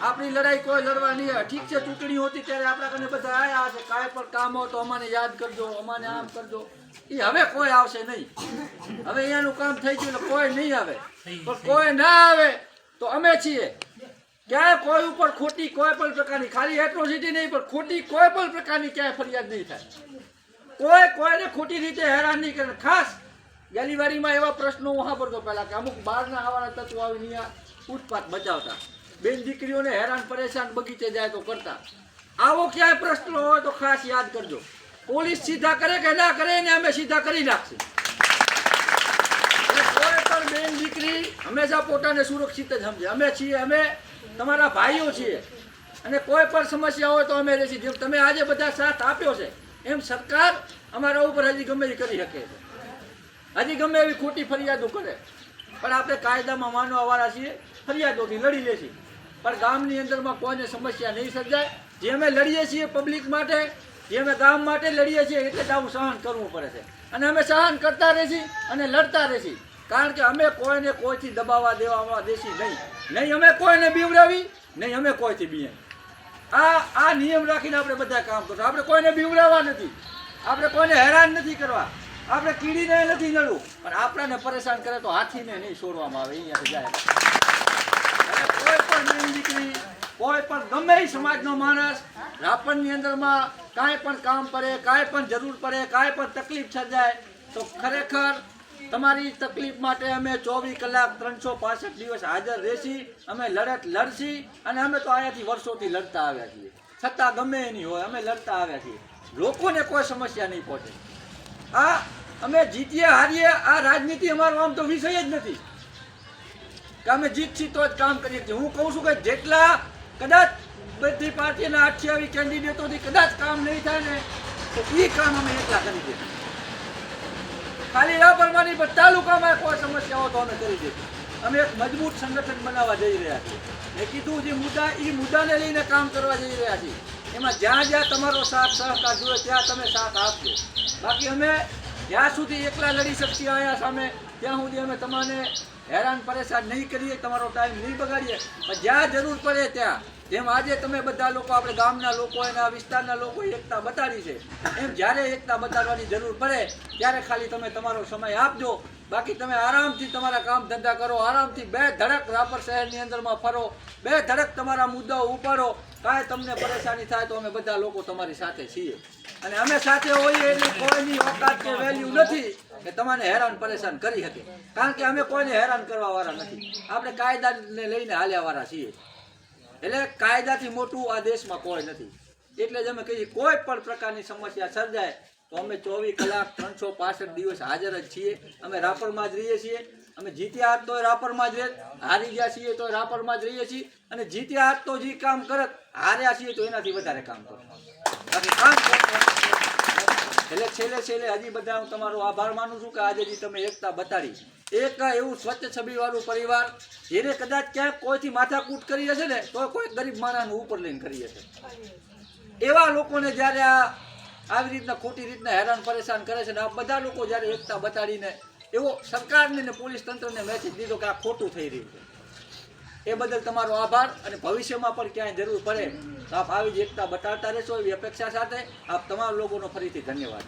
આપણી લડાઈ કોઈ લડવા નહીં આવે. ઠીક છે, ચૂંટણી હોતી ત્યારે આપણા કને બધા આયા છે, કાંઈ પણ કામ હોય તો અમને યાદ કરજો, અમને આમ કરજો. એ હવે કોઈ આવશે નહીં. હવે અહીંયાનું કામ થઈ ગયું એટલે કોઈ નહીં આવે. પણ કોઈ ના આવે તો અમે છીએ. ક્યાંય કોઈ ઉપર ખોટી કોઈ પણ પ્રકારની, ખાલી એટ્રોસિટી નહીં પણ ખોટી કોઈ પણ પ્રકારની ક્યાંય ફરિયાદ નહીં થાય. કોઈને ખોટી રીતે હેરાન નહીં કરે. ખાસ ગલીવાડીમાં એવા પ્રશ્નો હું સાંભળતો પહેલા કે અમુક બહારના આવવાના તત્વો આવીને અહીંયા ઉત્પાત મચાવતા, બેન દીકરીઓને હેરાન પરેશાન બગીચે જાય તો કરતા. આવો ક્યાંય પ્રશ્ન હોય તો ખાસ યાદ કરજો. પોલીસ સીધા કરે કે ના કરે ને અમે સીધા કરી નાખશે. કોઈ પણ બેન દીકરી હંમેશા પોતાને સુરક્ષિત જ સમજે. અમે છીએ, અમે તમારા ભાઈઓ છીએ અને કોઈ પણ સમસ્યા હોય તો અમે રહેશી. જેમ તમે આજે બધા સાથ આપ્યો છે એમ સરકાર અમારા ઉપર હજી ગમે એ કરી શકે છે. હજી ગમે એવી ખોટી ફરિયાદો કરે પણ આપણે કાયદામાં માનવા વાળા છીએ, ફરિયાદોથી લડી લેશી. પણ ગામની અંદરમાં કોઈને સમસ્યા નહીં સર્જાય. જે અમે લડીએ છીએ પબ્લિક માટે, જે અમે ગામ માટે લડીએ છીએ એટલે જ આવું સહન કરવું પડે છે. અને અમે સહન કરતા રહેશી અને લડતા રહેશી. કારણ કે અમે કોઈને કોઈથી દબાવવા દેવામાં દેશી નહીં. નહીં અમે કોઈને બીવડાવી, નહીં અમે કોઈથી બીએ. આ નિયમ રાખીને આપણે બધા કામ કરશું. આપણે કોઈને બીવડાવવા નથી, આપણે કોઈને હેરાન નથી કરવા, આપણે કીડીને નથી લડવું. પણ આપણને પરેશાન કરે તો હાથીને નહીં છોડવામાં આવે. અહીંયાથી જાય કોઈ પણ બેન દીકરી, કોઈ પણ ગમે એ સમાજનો માણસ રાપરની અંદરમાં કાંઈ પણ કામ પડે, કાંઈ પણ જરૂર પડે, કાંઈ પણ તકલીફ સર્જાય તો ખરેખર તમારી તકલીફ માટે અમે 24 કલાક 365 દિવસ હાજર રહેશી. અમે લડત લડશી અને અમે તો અહીંયાથી વર્ષોથી લડતા આવ્યા છીએ. છતાં ગમે એની હોય અમે લડતા આવ્યા છીએ. લોકોને કોઈ સમસ્યા નહીં પહોંચે. અમે જીતીએ હારીએ આ રાજનીતિ અમારો આમ તો વિષય જ નથી કે અમે જીતશી તો જ કામ કરીએ છીએ. હું કહું છું કે જેટલા કદાચ બધી પાર્ટીના 28 કેન્ડિડેટોથી કદાચ કામ નહીં થાય ને તો એ કામ અમે એટલા કરી દઈએ. ખાલી રાપરમાંની પણ તાલુકામાં કોઈ સમસ્યા હોય તો અમે કરી દઈએ. અમે એક મજબૂત સંગઠન બનાવવા જઈ રહ્યા છીએ. મેં કીધું જે મુદ્દા એ મુદ્દાને લઈને કામ કરવા જઈ રહ્યા છીએ. એમાં જ્યાં જ્યાં તમારો સાથ સહકાર જોઈએ ત્યાં તમે સાથ આપજો. બાકી અમે જ્યાં સુધી એકલા લડી શકીએ અહીંયા સામે ત્યાં સુધી અમે તમને હેરાન પરેશાન નહીં કરીએ, તમારો ટાઈમ નહીં બગાડીએ. પણ જ્યાં જરૂર પડે ત્યાં, જેમ આજે તમે બધા લોકો આપણે ગામના લોકો અને આ વિસ્તારના લોકો એકતા બતાડી છે, એમ જ્યારે એકતા બતાડવાની જરૂર પડે ત્યારે ખાલી તમે તમારો સમય આપજો. બાકી તમે આરામથી તમારા કામ ધંધા કરો, આરામથી બે ધડક રાપર શહેરની અંદરમાં ફરો, બે ધડક તમારા મુદ્દાઓ ઉપાડો. કાંઈ તમને પરેશાની થાય તો અમે બધા લોકો તમારી સાથે છીએ અને અમે સાથે હોઈએ એટલે કોઈની ઓકાત કે વેલ્યુ નથી કે તમને હેરાન પરેશાન કરી શકે. કારણ કે અમે કોઈને હેરાન કરવા વાળા નથી. આપણે કાયદાને લઈને હાલ્યા વાળા છીએ. એટલે કાયદાથી મોટું આ દેશમાં કોઈ નથી. એટલે જ અમે કહીએ કોઈ પણ પ્રકારની સમસ્યા સર્જાય તો અમે 24 કલાક 365 દિવસ હાજર જ છીએ. અમે રાપરમાં જ રહીએ છીએ. અમે જીત્યા હાથ તો રાપરમાં જ રહે, હારી ગયા છીએ તો રાપરમાં જ રહીએ છીએ. અને જીત્યા હાથ તો જે કામ કરત, હાર્યા છીએ તો એનાથી વધારે કામ કરો. બાકી કામ એટલે છેલ્લે હજી બધા હું તમારો આભાર માનું છું કે આજે જે તમે એકતા બતાડી. એક એવું સ્વચ્છ છબીવાળું પરિવાર જેને કદાચ ક્યાંક કોઈથી માથાકૂટ કરી હશે ને તો કોઈ ગરીબ માણસનું ઉપર લઈને કરી હશે. એવા લોકોને જ્યારે આવી રીતના ખોટી રીતના હેરાન પરેશાન કરે છે ને આ બધા લોકો જ્યારે એકતા બતાડીને એવો સરકારને ને પોલીસ તંત્રને મેસેજ દીધો કે આ ખોટું થઈ રહ્યું છે, એ બદલ તમારો આભાર. અને ભવિષ્યમાં પણ ક્યાંય જરૂર પડે તો આપ આવી જ એકતા બતાડતા રહેશો એવી અપેક્ષા સાથે આપ તમામ લોકોનો ફરીથી ધન્યવાદ.